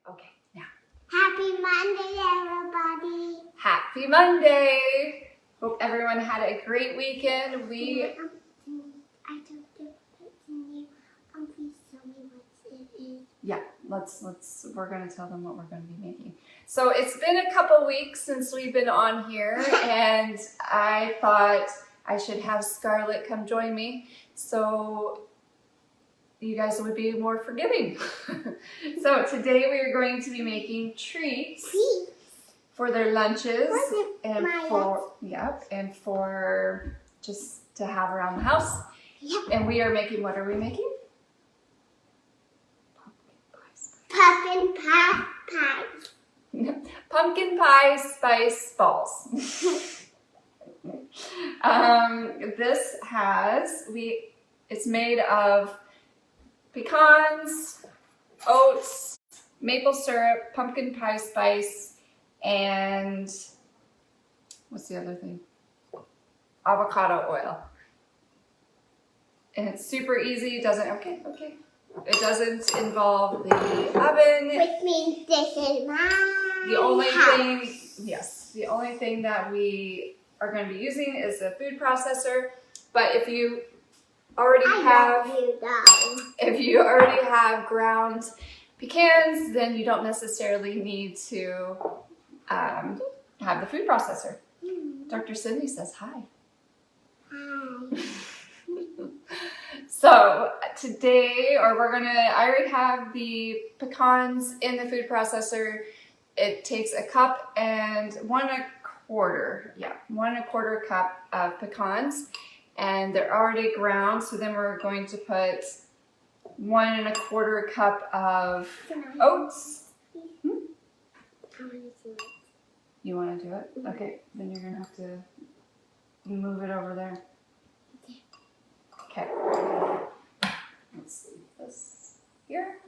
Okay, now. Happy Monday, everybody. Happy Monday. Hope everyone had a great weekend. I don't please tell me what it is. Yeah, we're going to tell them what we're going to be making. So it's been a couple weeks since we've been on here, and I thought I should have Scarlett come join me so you guys would be more forgiving. So today we are going to be making treats for their lunches and for just to have around the house. Yep. And we are making, what are we making? Pumpkin pie pies. Pumpkin pie spice balls. It's made of pecans, oats, maple syrup, pumpkin pie spice, and what's the other thing? Avocado oil. And it's super easy. It doesn't involve the oven. Which means this is my The only house. thing that we are going to be using is the food processor. But if you already have ground pecans, then you don't necessarily need to have the food processor. Dr. Cindy says hi. Hi. So today, I already have the pecans in the food processor. It takes a cup and 1¼ cup of pecans, and they're already ground. So then we're going to put 1¼ cup of oats. You want to do it? Okay, then you're gonna have to move it over there. Okay, let's leave this here.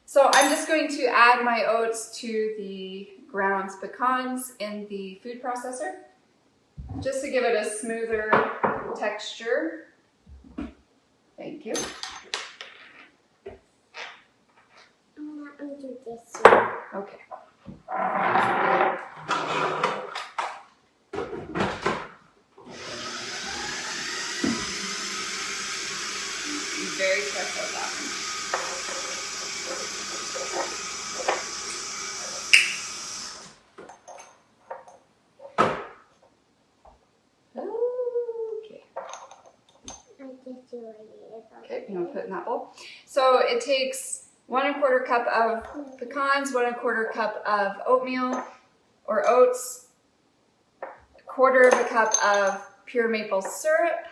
So I'm just going to add my oats to the ground pecans in the food processor, just to give it a smoother texture. Thank you. I'm not going to do this one. Okay. Be very careful with that one. Okay. Okay, you want to put it in that bowl? So it takes 1¼ cup of pecans, 1¼ cup of oatmeal or oats, 1/4 cup of pure maple syrup,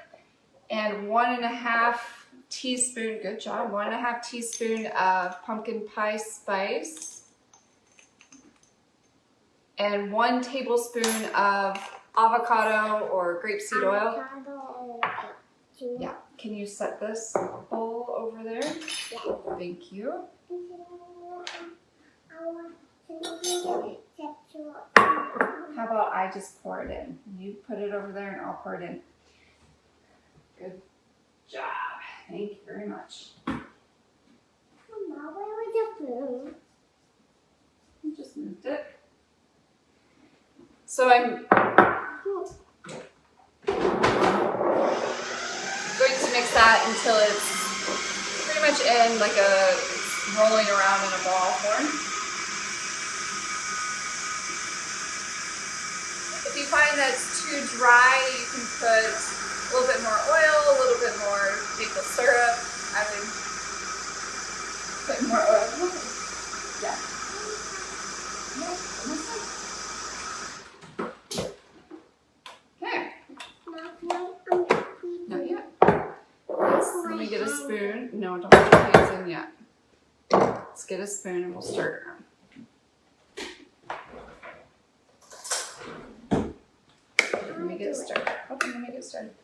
and 1½ teaspoon, good job, 1½ teaspoon of pumpkin pie spice, and 1 tablespoon of avocado or grapeseed oil. Yeah, can you set this bowl over there? Yeah. Thank you. How about I just pour it in? You put it over there and I'll pour it in. Good job. Thank you very much. Mama, where was the food? You just moved it. So I'm going to mix that until it's pretty much in like rolling around in a ball form. If you find that it's too dry, you can put a little bit more oil, a little bit more maple syrup. I would put more oil. Yeah. Okay. Not yet. Let me get a spoon. No, don't put your hands in yet. Let's get a spoon and we'll stir it around. Let me get started. Okay, let me get started.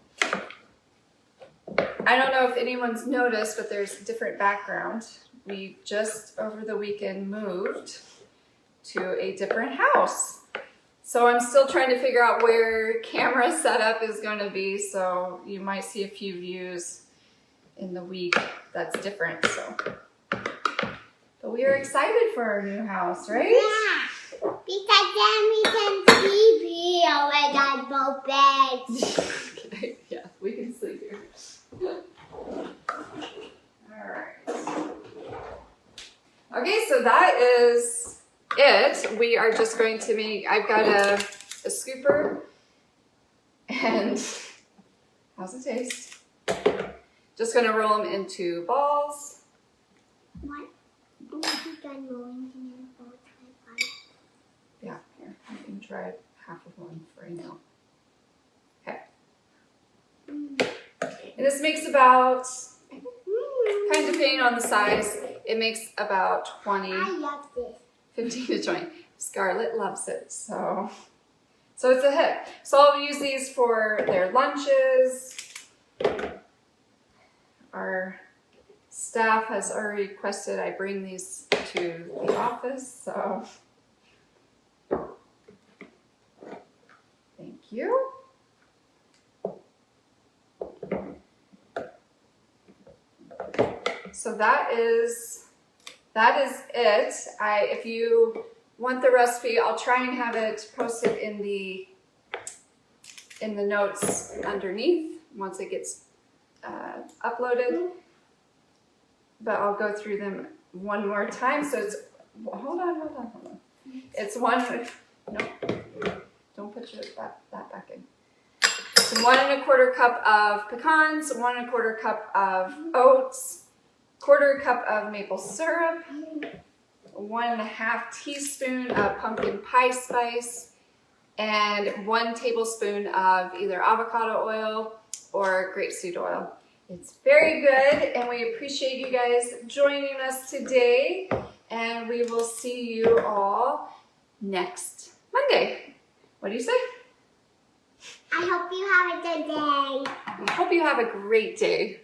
I don't know if anyone's noticed, but there's a different background. We just over the weekend moved to a different house. So I'm still trying to figure out where camera setup is going to be. So you might see a few views in the week that's different. So, But we are excited for our new house, right? Yeah. Because then we can sleep here with our both beds. Okay, yeah, we can sleep here. Alright. Okay, so that is it. We are just going to make, I've got a scooper, and how's it taste? Just gonna roll them into balls. What? Are you done rolling in your bowl? Yeah, here, I can try half of one for you now. Okay. And this makes about, kind of depending on the size, it makes about 20, I love this. 15 to 20. Scarlett loves it, so it's a hit. So I'll use these for their lunches. Our staff has already requested I bring these to the office, so thank you. So that is it. If you want the recipe, I'll try and have it posted in the notes underneath once it gets uploaded. But I'll go through them one more time. So it's hold on. It's one. No, don't put that back in. So 1 1/4 cup of pecans, 1 1/4 cup of oats, 1/4 cup of maple syrup, 1 1/2 teaspoon of pumpkin pie spice, and 1 tablespoon of either avocado oil or grapeseed oil. It's very good, and we appreciate you guys joining us today, and we will see you all next Monday. What do you say? I hope you have a good day. I hope you have a great day.